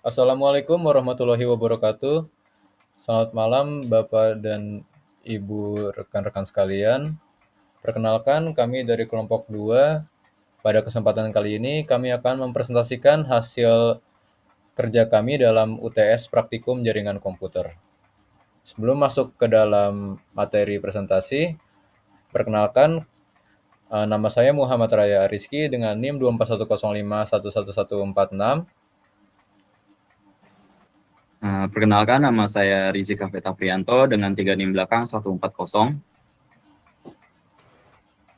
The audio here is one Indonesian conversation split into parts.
Assalamualaikum warahmatullahi wabarakatuh. Selamat malam Bapak dan Ibu rekan-rekan sekalian. Perkenalkan kami dari kelompok 2. Pada kesempatan kali ini kami akan mempresentasikan hasil kerja kami dalam UTS Praktikum Jaringan Komputer. Sebelum masuk ke dalam materi presentasi, perkenalkan nama saya Muhammad Raya Rizky dengan NIM 24105111146. Perkenalkan, nama saya Rizik Hafid Afrianto dengan 3 NIM belakang 140.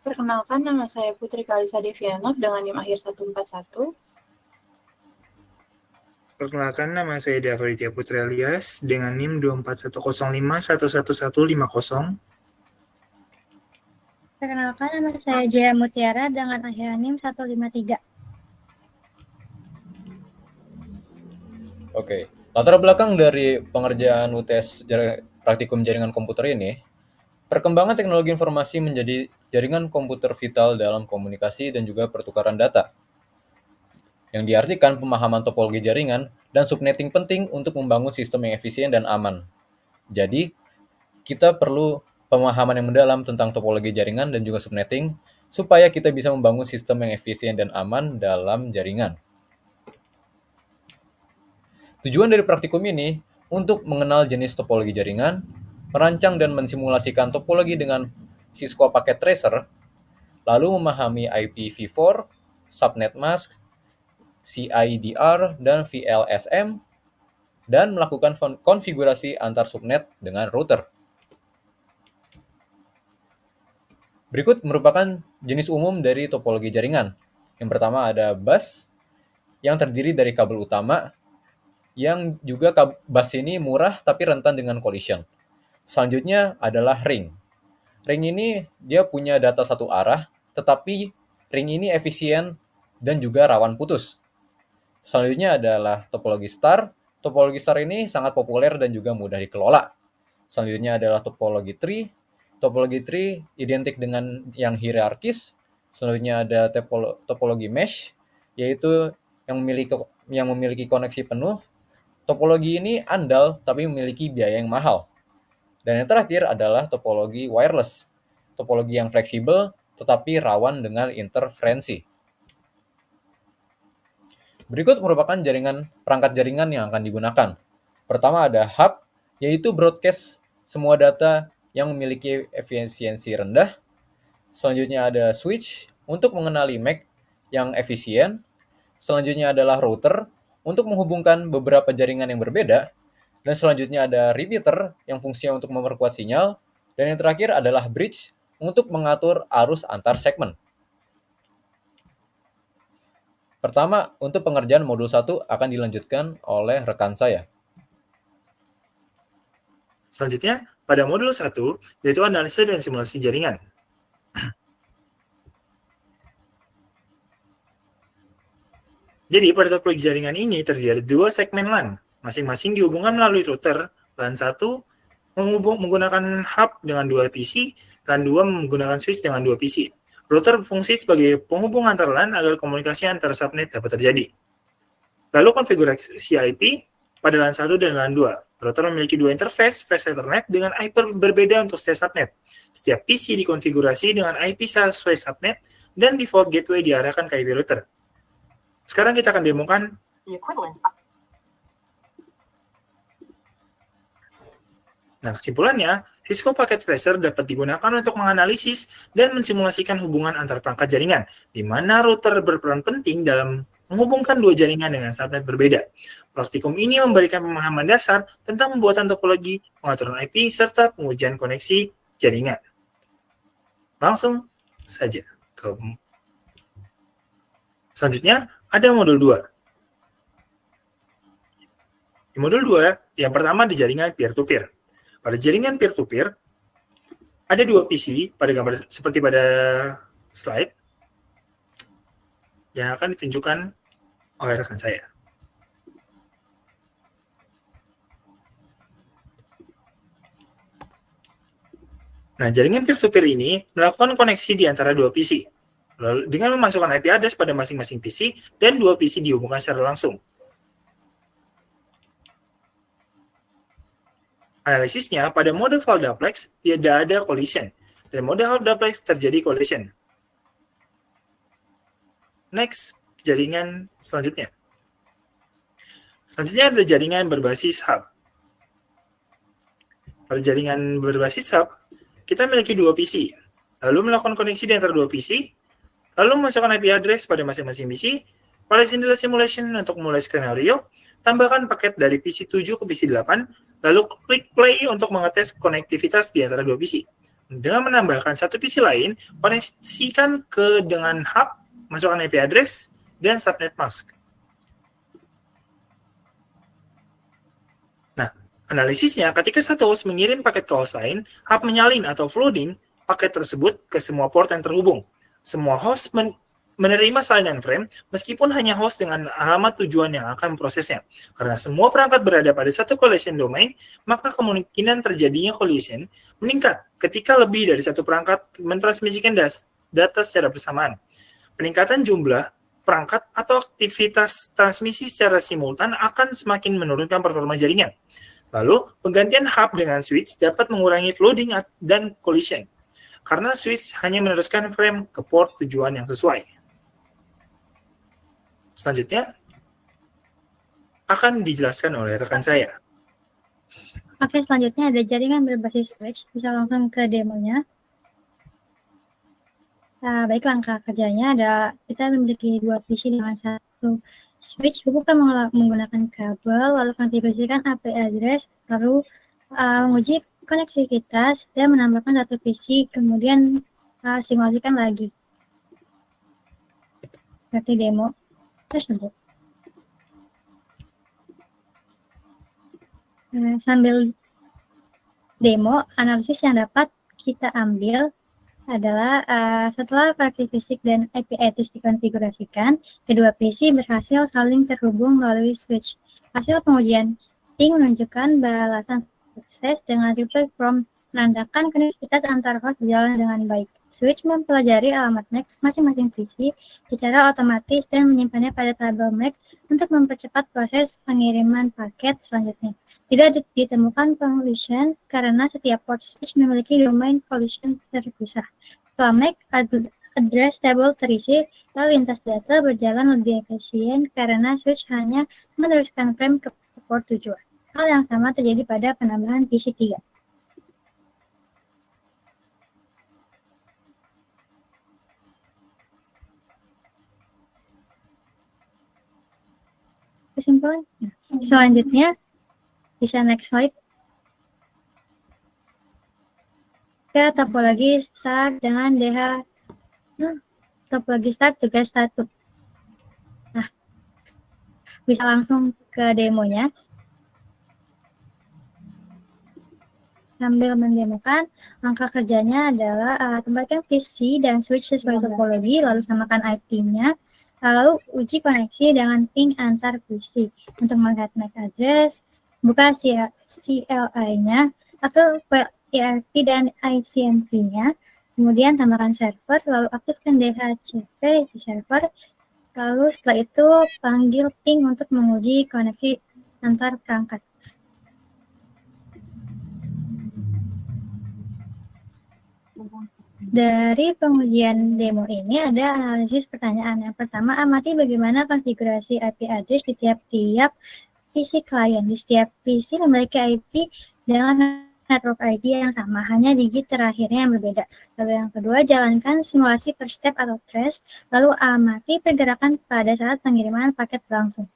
Perkenalkan, nama saya Putri Kalisa Devianov dengan NIM akhir 141. Perkenalkan, nama saya Davridya Putri Alias dengan NIM 24105111150. Perkenalkan, nama saya Jaya Mutiara dengan akhir NIM 153. Oke, latar belakang dari pengerjaan UTS Praktikum Jaringan Komputer ini, perkembangan teknologi informasi menjadi jaringan komputer vital dalam komunikasi dan juga pertukaran data, yang diartikan pemahaman topologi jaringan dan subnetting penting untuk membangun sistem yang efisien dan aman. Jadi, kita perlu pemahaman yang mendalam tentang topologi jaringan dan juga subnetting, supaya kita bisa membangun sistem yang efisien dan aman dalam jaringan. Tujuan dari praktikum ini untuk mengenal jenis topologi jaringan, merancang dan mensimulasikan topologi dengan Cisco Packet Tracer, lalu memahami IPv4, subnet mask, CIDR, dan VLSM, dan melakukan konfigurasi antar subnet dengan router. Berikut merupakan jenis umum dari topologi jaringan. Yang pertama ada bus, yang terdiri dari kabel utama, yang juga bus ini murah tapi rentan dengan collision. Selanjutnya adalah ring. Ring ini dia punya data satu arah, tetapi ring ini efisien dan juga rawan putus. Selanjutnya adalah topologi star. Topologi star ini sangat populer dan juga mudah dikelola. Selanjutnya adalah topologi tree. Topologi tree identik dengan yang hierarkis. Selanjutnya ada topologi mesh, yaitu yang memiliki koneksi penuh. Topologi ini andal tapi memiliki biaya yang mahal. Dan yang terakhir adalah topologi wireless. Topologi yang fleksibel tetapi rawan dengan interferensi. Berikut merupakan perangkat jaringan yang akan digunakan. Pertama ada hub, yaitu broadcast semua data yang memiliki efisiensi rendah. Selanjutnya ada switch untuk mengenali MAC yang efisien. Selanjutnya adalah router untuk menghubungkan beberapa jaringan yang berbeda. Dan selanjutnya ada repeater yang fungsinya untuk memperkuat sinyal. Dan yang terakhir adalah bridge untuk mengatur arus antar segmen. Pertama, untuk pengerjaan modul 1 akan dilanjutkan oleh rekan saya. Selanjutnya, pada modul 1, yaitu analisa dan simulasi jaringan. Jadi, pada topologi jaringan ini terdiri dari dua segmen LAN, masing-masing dihubungkan melalui router. LAN 1 menggunakan hub dengan 2 PC, LAN 2 menggunakan switch dengan 2 PC. Router berfungsi sebagai penghubung antar LAN agar komunikasi antar subnet dapat terjadi. Lalu konfigurasi IP pada LAN 1 dan LAN 2. Router memiliki dua interface, fast Ethernet dengan IP berbeda untuk setiap subnet. Setiap PC dikonfigurasi dengan IP sesuai subnet dan default gateway diarahkan ke IP router. Sekarang kita akan demokan Nah, kesimpulannya, Cisco Packet Tracer dapat digunakan untuk menganalisis dan mensimulasikan hubungan antar perangkat jaringan, di mana router berperan penting dalam menghubungkan dua jaringan dengan subnet berbeda. Praktikum ini memberikan pemahaman dasar tentang pembuatan topologi, pengaturan IP, serta pengujian koneksi jaringan. Langsung saja ke selanjutnya, ada modul 2. Di modul 2, yang pertama di jaringan peer-to-peer. Pada jaringan peer-to-peer, ada dua PC pada gambar seperti pada slide yang akan ditunjukkan oleh rekan saya. Nah, jaringan peer-to-peer ini melakukan koneksi di antara dua PC, lalu dengan memasukkan IP address pada masing-masing PC dan dua PC dihubungkan secara langsung. Analisisnya, pada mode file duplex tidak ada collision, dan mode half duplex terjadi collision. Next, jaringan selanjutnya. Selanjutnya adalah jaringan berbasis hub. Pada jaringan berbasis hub, kita memiliki dua PC, lalu melakukan koneksi di antara dua PC, lalu memasukkan IP address pada masing-masing PC. Pada jendela simulation untuk memulai skenario, tambahkan paket dari PC 7 ke PC 8, lalu klik play untuk mengetes konektivitas di antara dua PC. Dengan menambahkan satu PC lain, koneksikan ke dengan hub, masukkan IP address, dan subnet mask. Nah, analisisnya, ketika satu host mengirim paket ke host lain, hub menyalin atau flooding paket tersebut ke semua port yang terhubung. Semua host menerima salinan frame meskipun hanya host dengan alamat tujuan yang akan memprosesnya. Karena semua perangkat berada pada satu collision domain, maka kemungkinan terjadinya collision meningkat ketika lebih dari satu perangkat mentransmisikan data secara bersamaan. Peningkatan jumlah perangkat atau aktivitas transmisi secara simultan akan semakin menurunkan performa jaringan. Lalu, penggantian hub dengan switch dapat mengurangi flooding dan collision, karena switch hanya meneruskan frame ke port tujuan yang sesuai. Selanjutnya, akan dijelaskan oleh rekan saya. Oke, selanjutnya ada jaringan berbasis switch. Bisa langsung ke demonya. Baik, langkah kerjanya ada kita memiliki dua PC dengan satu switch. Bukan menggunakan kabel, lalu konfigurasikan IP address, lalu menguji koneksivitas dan menambahkan satu PC, kemudian simulasikan lagi. Seperti demo tersebut. Sambil demo, analisis yang dapat kita ambil adalah setelah karakteristik dan IP address dikonfigurasikan, kedua PC berhasil saling terhubung melalui switch. Hasil pengujian ping menunjukkan balasan sukses dengan replay from menandakan konektivitas antar host berjalan dengan baik. Switch mempelajari alamat MAC masing-masing PC secara otomatis dan menyimpannya pada tabel MAC untuk mempercepat proses pengiriman paket selanjutnya. Tidak ditemukan collision karena setiap port switch memiliki domain collision terpisah. Setelah MAC address table terisi, lalu lintas data berjalan lebih efisien karena switch hanya meneruskan frame ke port tujuan. Hal yang sama terjadi pada penambahan PC 3. Kesimpulan. Selanjutnya, bisa next slide. Ke topologi start dengan DH. Topologi start tugas 1. Nah, bisa langsung ke demonya. Sambil mendemokan, langkah kerjanya adalah tempatkan PC dan switch sesuai topologi, lalu samakan IP-nya, lalu uji koneksi dengan ping antar PC. Untuk melihat MAC address, buka CLI-nya atau ERP dan ICMP-nya, kemudian tambahkan server, lalu aktifkan DHCP di server, lalu setelah itu panggil ping untuk menguji koneksi antar perangkat. Dari pengujian demo ini ada analisis pertanyaan. Yang pertama, amati bagaimana konfigurasi IP address di tiap-tiap PC klien. Di setiap PC memiliki IP dengan network ID yang sama, hanya digit terakhirnya yang berbeda. Lalu yang kedua, jalankan simulasi per step atau trace, lalu amati pergerakan pada saat pengiriman paket berlangsung.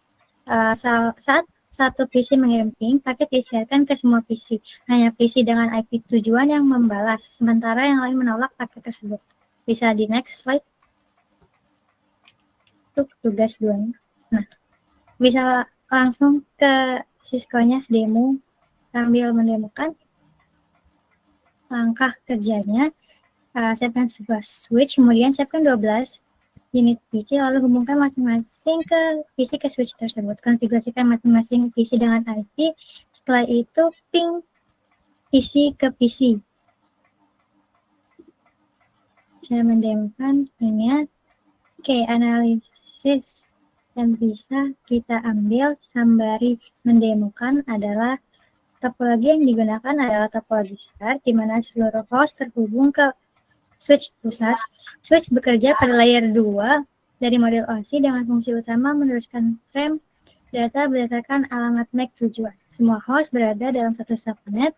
Saat satu PC mengirim ping, paket disiarkan ke semua PC. Hanya PC dengan IP tujuan yang membalas, sementara yang lain menolak paket tersebut. Bisa di next slide. Untuk tugas 2. Nah, bisa langsung ke Cisco-nya demo sambil mendemokan. Langkah kerjanya, siapkan sebuah switch, kemudian siapkan 12 unit PC, lalu hubungkan masing-masing ke PC ke switch tersebut. Konfigurasikan masing-masing PC dengan IP. Setelah itu ping PC ke PC. Saya mendemokan ini. Oke, analisis yang bisa kita ambil sembari mendemokan adalah Topologi yang digunakan adalah topologi SAR, di mana seluruh host terhubung ke switch pusat. Switch bekerja pada layer 2 dari model OSI dengan fungsi utama meneruskan frame data berdasarkan alamat MAC tujuan. Semua host berada dalam satu subnet.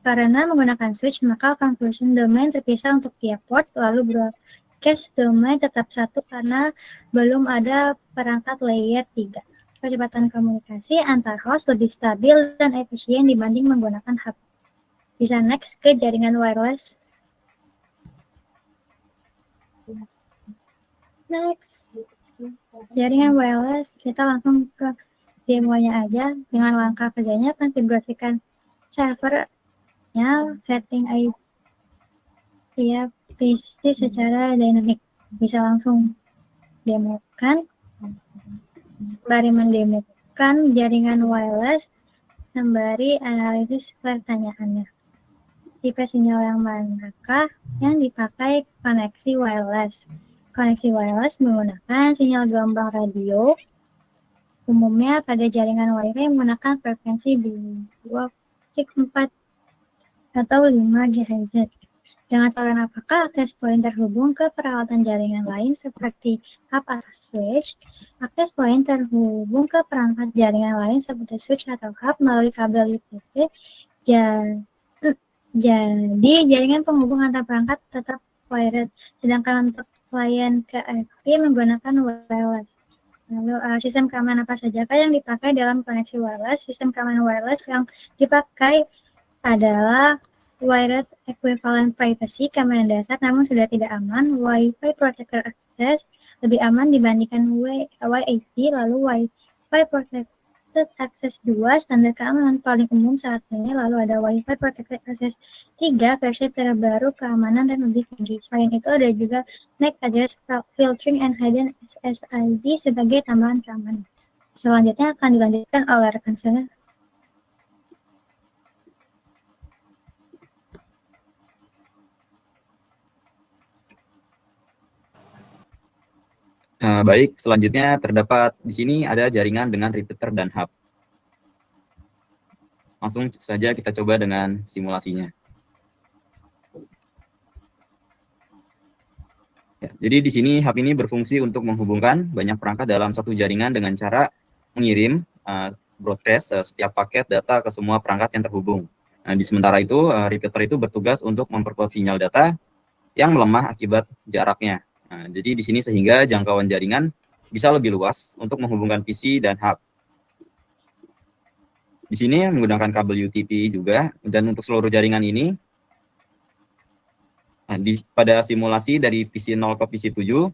Karena menggunakan switch, maka conclusion domain terpisah untuk tiap port, lalu broadcast domain tetap satu karena belum ada perangkat layer 3. Kecepatan komunikasi antar host lebih stabil dan efisien dibanding menggunakan hub. Bisa next ke jaringan wireless. Next. Jaringan wireless, kita langsung ke demonya aja. Dengan langkah kerjanya, konfigurasikan servernya, setting IP tiap PC secara dinamik. Bisa langsung demokan. Sembari mendemokan jaringan wireless, sembari analisis pertanyaannya. Tipe sinyal yang manakah yang dipakai koneksi wireless? Koneksi wireless menggunakan sinyal gelombang radio. Umumnya pada jaringan WiFi menggunakan frekuensi 2.4 atau 5 GHz. Dengan saluran apakah akses point terhubung ke peralatan jaringan lain seperti hub atau switch? Akses point terhubung ke perangkat jaringan lain seperti switch atau hub melalui kabel UTP. Jadi jaringan penghubung antar perangkat tetap wired, sedangkan untuk klien KFP menggunakan wireless. Lalu sistem keamanan apa sajakah yang dipakai dalam koneksi wireless? Sistem keamanan wireless yang dipakai adalah Wired Equivalent Privacy, keamanan dasar namun sudah tidak aman. Wi-Fi Protected Access lebih aman dibandingkan WAP, lalu Wi-Fi Protected Access 2, standar keamanan paling umum saat ini. Lalu ada Wi-Fi Protected Access 3, versi terbaru keamanan dan lebih tinggi. Selain itu ada juga MAC Address Filtering and Hidden SSID sebagai tambahan keamanan. Selanjutnya akan dilanjutkan oleh rekan saya. Baik, selanjutnya terdapat di sini ada jaringan dengan repeater dan hub. Langsung saja kita coba dengan simulasinya. Ya, jadi di sini hub ini berfungsi untuk menghubungkan banyak perangkat dalam satu jaringan dengan cara mengirim broadcast setiap paket data ke semua perangkat yang terhubung. Nah, di sementara itu, repeater itu bertugas untuk memperkuat sinyal data yang melemah akibat jaraknya. Nah, jadi di sini sehingga jangkauan jaringan bisa lebih luas untuk menghubungkan PC dan hub. Di sini menggunakan kabel UTP juga, dan untuk seluruh jaringan ini, pada simulasi dari PC 0 ke PC 7,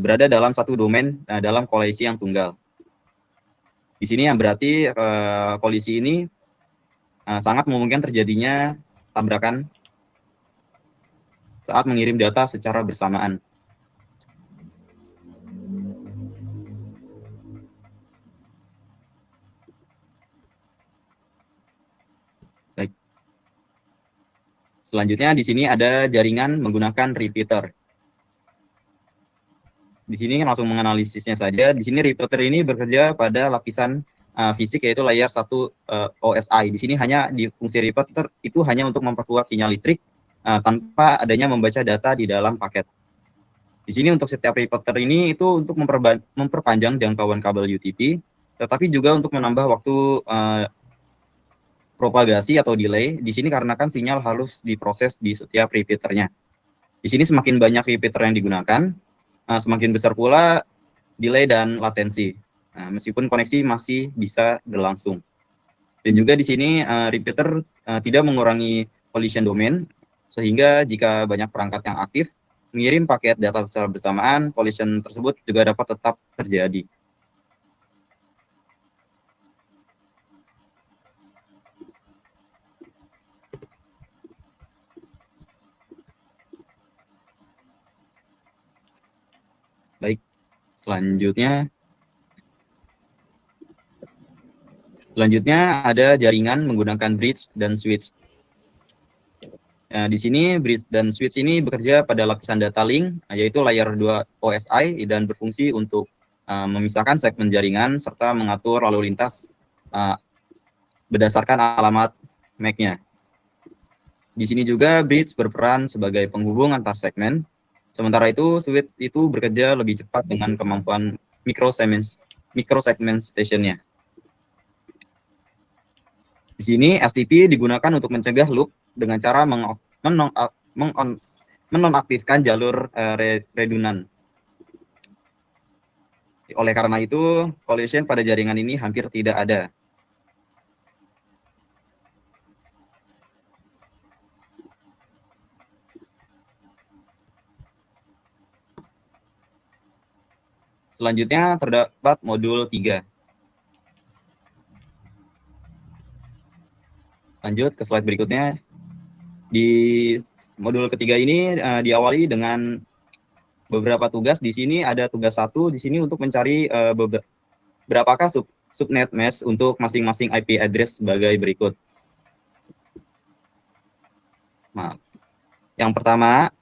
berada dalam satu domain dalam kolisi yang tunggal. Di sini yang berarti kolisi ini sangat memungkinkan terjadinya tabrakan saat mengirim data secara bersamaan. Baik. Selanjutnya di sini ada jaringan menggunakan repeater. Di sini langsung menganalisisnya saja. Di sini repeater ini bekerja pada lapisan fisik yaitu layer 1 OSI. Di sini hanya di fungsi repeater itu hanya untuk memperkuat sinyal listrik tanpa adanya membaca data di dalam paket. Di sini untuk setiap repeater ini itu untuk memperpanjang jangkauan kabel UTP, tetapi juga untuk menambah waktu propagasi atau delay. Di sini karena kan sinyal harus diproses di setiap repeaternya. Di sini semakin banyak repeater yang digunakan, semakin besar pula delay dan latensi. Meskipun koneksi masih bisa berlangsung. Dan juga di sini repeater tidak mengurangi collision domain, sehingga jika banyak perangkat yang aktif mengirim paket data secara bersamaan, collision tersebut juga dapat tetap terjadi. Baik, selanjutnya ada jaringan menggunakan bridge dan switch. Di sini bridge dan switch ini bekerja pada lapisan data link, yaitu layer 2 OSI, dan berfungsi untuk memisahkan segmen jaringan serta mengatur lalu lintas berdasarkan alamat MAC-nya. Di sini juga bridge berperan sebagai penghubung antar segmen. Sementara itu switch itu bekerja lebih cepat dengan kemampuan microsegmentation-nya. Di sini STP digunakan untuk mencegah loop dengan cara menonaktifkan jalur redundant. Oleh karena itu, collision pada jaringan ini hampir tidak ada. Selanjutnya terdapat modul 3. Lanjut ke slide berikutnya. Di modul ketiga ini diawali dengan beberapa tugas. Di sini ada tugas 1 di sini untuk mencari berapakah subnet mesh untuk masing-masing IP address sebagai berikut. Maaf. Yang pertama,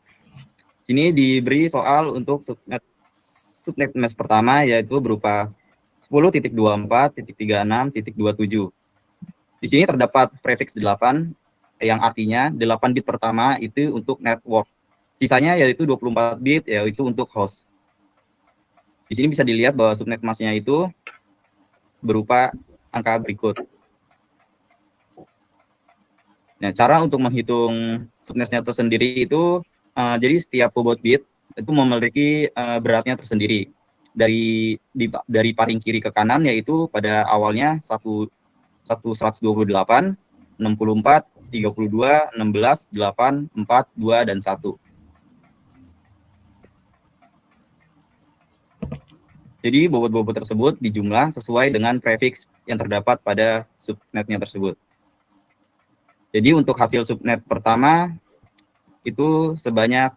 sini diberi soal untuk subnet mesh pertama, yaitu berupa 10.24.36.27. Di sini terdapat prefix 8 yang artinya 8 bit pertama itu untuk network. Sisanya yaitu 24 bit yaitu untuk host. Di sini bisa dilihat bahwa subnet mask-nya itu berupa angka berikut. Nah, cara untuk menghitung subnetnya tersendiri itu jadi setiap bobot bit itu memiliki beratnya tersendiri. Dari paling kiri ke kanan yaitu pada awalnya 128, 64, 32, 16, 8, 4, 2, dan 1. Jadi bobot-bobot tersebut dijumlah sesuai dengan prefix yang terdapat pada subnetnya tersebut. Jadi untuk hasil subnet pertama itu sebanyak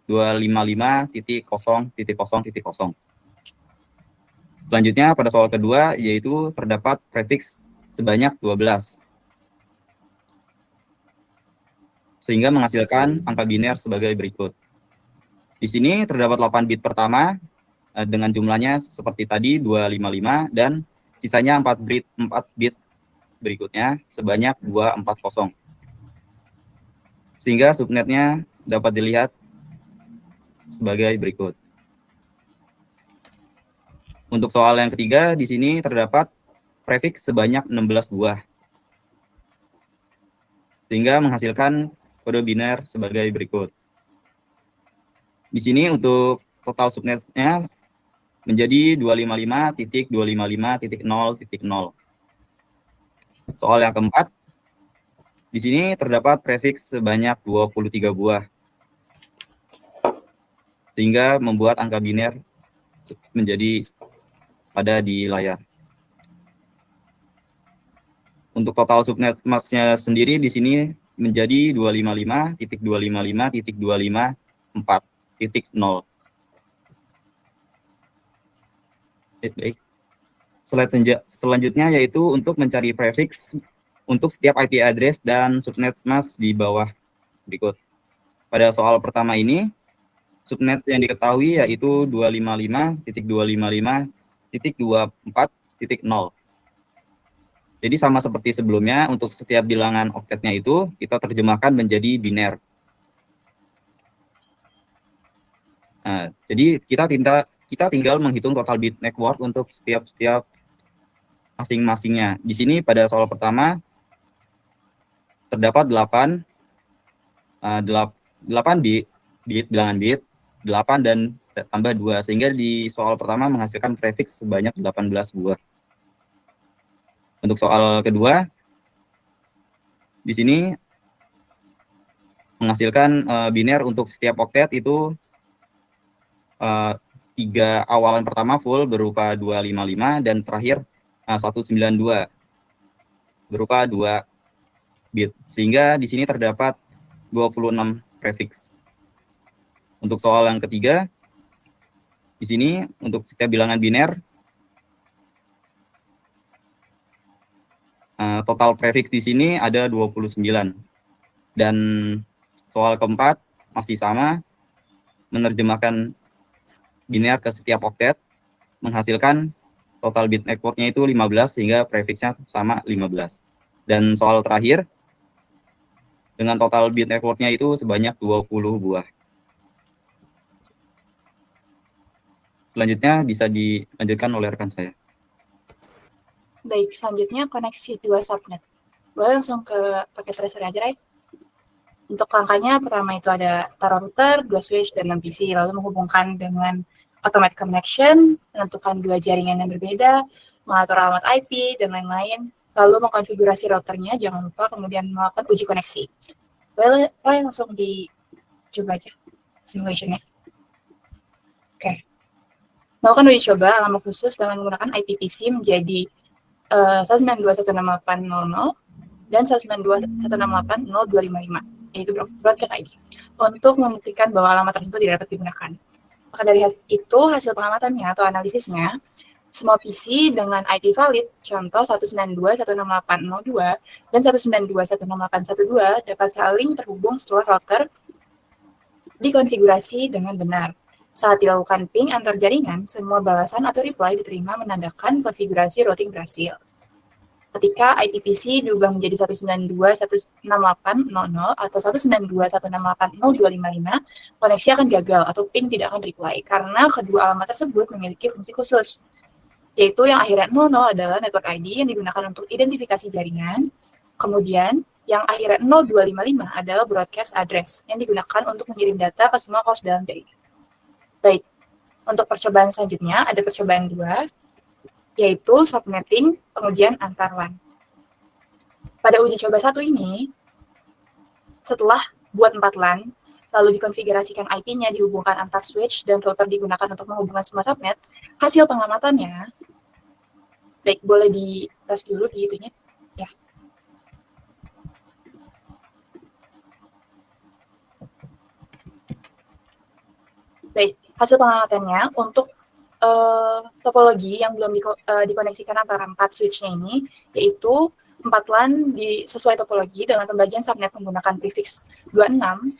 255.0.0.0. Selanjutnya pada soal kedua yaitu terdapat prefix sebanyak 12. Sehingga menghasilkan angka biner sebagai berikut. Di sini terdapat 8 bit pertama dengan jumlahnya seperti tadi 255 dan sisanya 4 bit berikutnya sebanyak 240. Sehingga subnetnya dapat dilihat sebagai berikut. Untuk soal yang ketiga di sini terdapat prefix sebanyak 16 buah. Sehingga menghasilkan kode biner sebagai berikut. Di sini untuk total subnetnya menjadi 255.255.0.0. Soal yang keempat, di sini terdapat prefix sebanyak 23 buah. Sehingga membuat angka biner menjadi ada di layar. Untuk total subnet max-nya sendiri di sini menjadi 255.255.254.0. Baik. Selanjutnya yaitu untuk mencari prefix untuk setiap IP address dan subnet mask di bawah berikut. Pada soal pertama ini, subnet yang diketahui yaitu 255.255.24.0. Jadi sama seperti sebelumnya, untuk setiap bilangan oktetnya itu kita terjemahkan menjadi biner. Nah, jadi kita tinggal menghitung total bit network untuk setiap masing-masingnya. Di sini pada soal pertama terdapat 8 bit bilangan bit, 8 dan tambah 2, sehingga di soal pertama menghasilkan prefix sebanyak 18 buah. Untuk soal kedua, di sini menghasilkan biner untuk setiap oktet itu 3 awalan pertama full berupa 255 dan terakhir 192 berupa 2 bit, sehingga di sini terdapat 26 prefix. Untuk soal yang ketiga, di sini untuk setiap bilangan biner total prefix di sini ada 29. Dan soal keempat masih sama, menerjemahkan biner ke setiap oktet, menghasilkan total bit networknya itu 15 sehingga prefixnya sama 15. Dan soal terakhir, dengan total bit networknya itu sebanyak 20 buah. Selanjutnya bisa dilanjutkan oleh rekan saya. Baik, selanjutnya koneksi dua subnet. Boleh langsung ke paket tracer aja, Ray? Untuk langkahnya, pertama itu ada taruh router, 2 switch, dan 6 PC, lalu menghubungkan dengan automatic connection, menentukan 2 jaringan yang berbeda, mengatur alamat IP, dan lain-lain, lalu mengkonfigurasi routernya, jangan lupa kemudian melakukan uji koneksi. Boleh langsung dicoba aja simulationnya. Oke. Melakukan uji coba alamat khusus dengan menggunakan IP PC menjadi 192.168.00 dan 192.168.0255, yaitu broadcast ID, untuk membuktikan bahwa alamat tersebut tidak dapat digunakan. Maka dari itu, hasil pengamatannya atau analisisnya, semua PC dengan IP valid, contoh 192.168.02 dan 192.168.12 dapat saling terhubung setelah router dikonfigurasi dengan benar. Saat dilakukan ping antar jaringan, semua balasan atau reply diterima menandakan konfigurasi routing berhasil. Ketika IP PC diubah menjadi 192.168.00 atau 192.168.0255, koneksi akan gagal atau ping tidak akan reply karena kedua alamat tersebut memiliki fungsi khusus, yaitu yang akhirnya 00 adalah network ID yang digunakan untuk identifikasi jaringan, kemudian yang akhirnya 0255 adalah broadcast address yang digunakan untuk mengirim data ke semua host dalam jaringan. Baik, untuk percobaan selanjutnya ada percobaan 2, yaitu subnetting pengujian antar LAN. Pada uji coba 1 ini, setelah buat 4 LAN, lalu dikonfigurasikan IP-nya dihubungkan antar switch dan router digunakan untuk menghubungkan semua subnet, hasil pengamatannya, baik boleh dites dulu di itunya, ya. Baik, hasil pengamatannya untuk topologi yang belum dikoneksikan antara 4 switch-nya ini, yaitu 4 LAN sesuai topologi dengan pembagian subnet menggunakan prefix 26,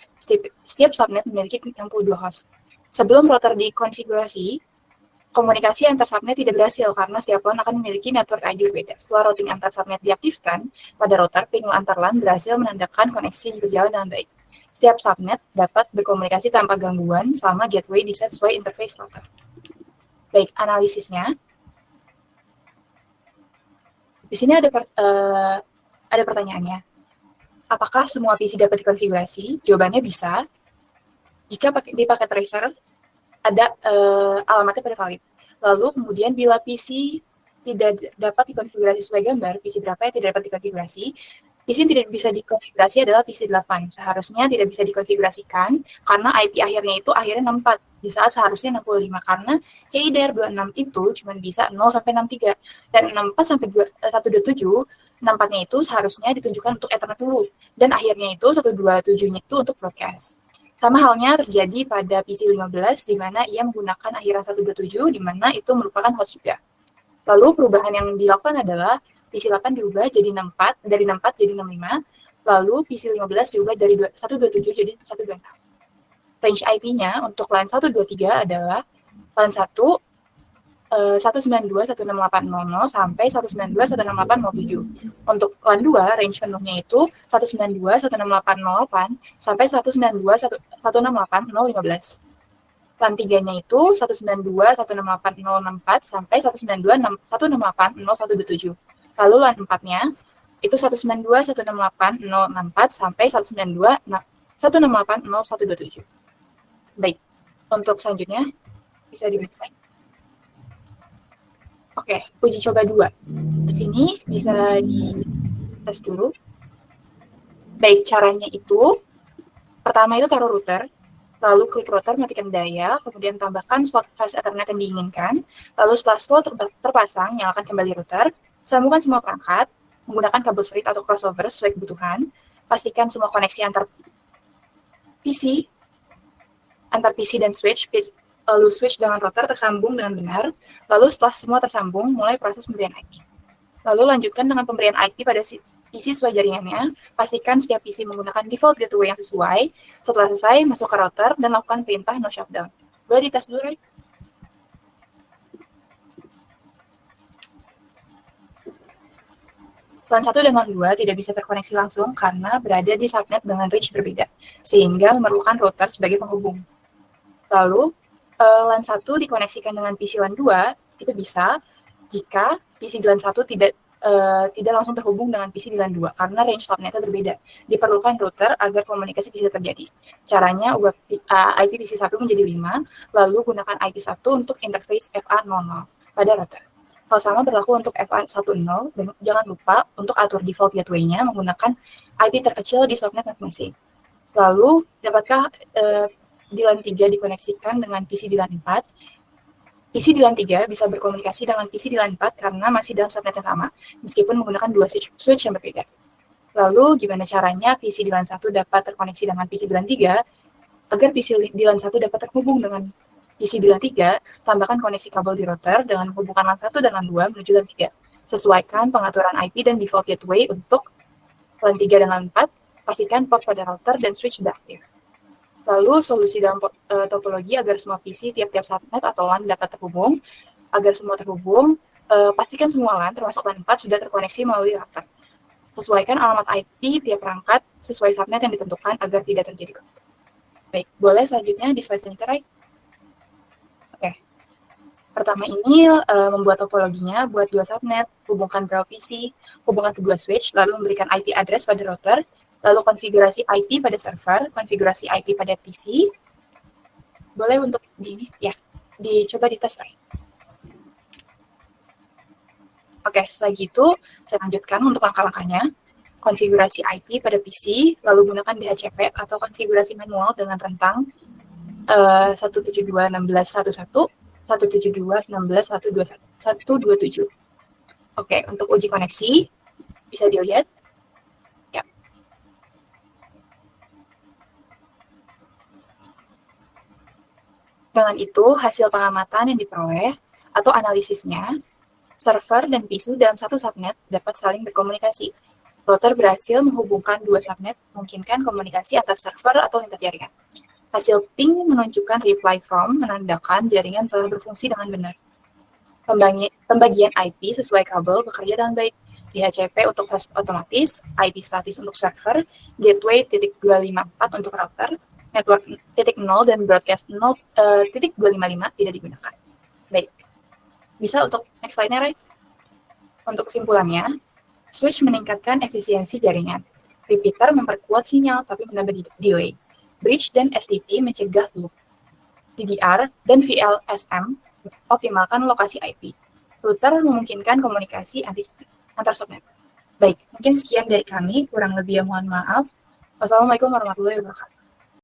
setiap subnet memiliki 62 host. Sebelum router dikonfigurasi, komunikasi antar subnet tidak berhasil karena setiap LAN akan memiliki network ID berbeda. Setelah routing antar subnet diaktifkan, pada router ping antar LAN berhasil menandakan koneksi berjalan dengan baik. Setiap subnet dapat berkomunikasi tanpa gangguan selama gateway diset sesuai interface router. Baik, analisisnya. Di sini ada pertanyaannya. Apakah semua PC dapat dikonfigurasi? Jawabannya bisa. Jika di paket tracer ada alamatnya pada valid. Lalu kemudian bila PC tidak dapat dikonfigurasi sesuai gambar, PC berapa yang tidak dapat dikonfigurasi? PC yang tidak bisa dikonfigurasi adalah PC 8. Seharusnya tidak bisa dikonfigurasikan karena IP akhirnya itu akhirnya 64. Di saat seharusnya 65 karena CIDR 26 itu cuma bisa 0 sampai 63 dan 64 sampai 127 64-nya itu seharusnya ditunjukkan untuk Ethernet dulu dan akhirnya itu 127-nya itu untuk broadcast. Sama halnya terjadi pada PC 15 di mana ia menggunakan akhiran 127 di mana itu merupakan host juga. Lalu perubahan yang dilakukan adalah PC 8 diubah jadi 64 dari 64 jadi 65, lalu PC 15 diubah dari 127 jadi 126. Range IP-nya untuk LAN 123 adalah LAN 1 192.168.00 sampai 192.168.07. Untuk LAN 2, range penuhnya itu 192.168.08 sampai 192.168.015. LAN 3-nya itu 192.168.064 sampai 192.168.0127. Lalu LAN 4-nya itu 192.168.064 sampai 192.168.0127. Baik, untuk selanjutnya bisa dibaca. Oke, uji coba 2. Di sini bisa dites dulu. Baik, caranya itu pertama itu taruh router, lalu klik router, matikan daya, kemudian tambahkan slot flash Ethernet yang diinginkan, lalu setelah slot terpasang, nyalakan kembali router, sambungkan semua perangkat, menggunakan kabel street atau crossover sesuai kebutuhan, pastikan semua koneksi antar PC dan switch, lalu switch dengan router tersambung dengan benar, lalu setelah semua tersambung, mulai proses pemberian IP. Lalu lanjutkan dengan pemberian IP pada PC sesuai jaringannya, pastikan setiap PC menggunakan default gateway yang sesuai, setelah selesai, masuk ke router, dan lakukan perintah no shutdown. Boleh dites dulu, right? LAN 1 dan LAN 2 tidak bisa terkoneksi langsung karena berada di subnet dengan range berbeda, sehingga memerlukan router sebagai penghubung. Lalu, LAN 1 dikoneksikan dengan PC LAN 2, itu bisa jika PC di LAN 1 tidak langsung terhubung dengan PC di LAN 2, karena range subnetnya berbeda. Diperlukan router agar komunikasi bisa terjadi. Caranya, ubah IP PC 1 menjadi 5, lalu gunakan IP 1 untuk interface FA00 pada router. Hal sama berlaku untuk FA10, dan jangan lupa untuk atur default gateway-nya menggunakan IP terkecil di subnet masing-masing. Lalu, dapatkah di LAN 3 dikoneksikan dengan PC di LAN 4? PC di LAN 3 bisa berkomunikasi dengan PC di LAN 4 karena masih dalam subnet yang sama, meskipun menggunakan dua switch yang berbeda. Lalu, gimana caranya PC di LAN 1 dapat terkoneksi dengan PC di LAN 3? Agar PC di LAN 1 dapat terhubung dengan PC di LAN 3, tambahkan koneksi kabel di router dengan menghubungkan LAN 1 dan LAN 2 menuju LAN 3. Sesuaikan pengaturan IP dan default gateway untuk LAN 3 dan LAN 4, pastikan port pada router dan switch sudah aktif. Lalu, solusi dalam topologi agar semua PC tiap-tiap subnet atau LAN dapat terhubung. Agar semua terhubung, pastikan semua LAN, termasuk LAN 4, sudah terkoneksi melalui router. Sesuaikan alamat IP tiap perangkat sesuai subnet yang ditentukan agar tidak terjadi konflik. Baik, boleh selanjutnya di slide selanjutnya, Rai? Oke. Pertama ini membuat topologinya buat dua subnet, hubungkan berapa PC, hubungkan kedua switch, lalu memberikan IP address pada router, lalu konfigurasi IP pada server, konfigurasi IP pada PC. Boleh untuk dicoba dites, Rai. Oke, setelah gitu, saya lanjutkan untuk langkah-langkahnya. Konfigurasi IP pada PC, lalu gunakan DHCP atau konfigurasi manual dengan rentang 172.16.1.1, 172.16.1.127. Oke, untuk uji koneksi, bisa dilihat. Ya. Dengan itu, hasil pengamatan yang diperoleh atau analisisnya, server dan PC dalam satu subnet dapat saling berkomunikasi. Router berhasil menghubungkan dua subnet, memungkinkan komunikasi antar server atau lintas jaringan. Hasil ping menunjukkan reply from, menandakan jaringan telah berfungsi dengan benar. Pembagian IP sesuai kabel bekerja dengan baik. DHCP untuk host otomatis, IP statis untuk server, gateway .254 untuk router, network .0 dan broadcast .255 tidak digunakan. Baik. Bisa untuk next slide-nya, Ray? Untuk kesimpulannya, switch meningkatkan efisiensi jaringan. Repeater memperkuat sinyal tapi menambah delay. Bridge dan STP mencegah loop. DDR dan VLSM optimalkan lokasi IP. Router memungkinkan komunikasi antar subnet. Baik, mungkin sekian dari kami. Kurang lebih mohon maaf. Wassalamualaikum warahmatullahi wabarakatuh.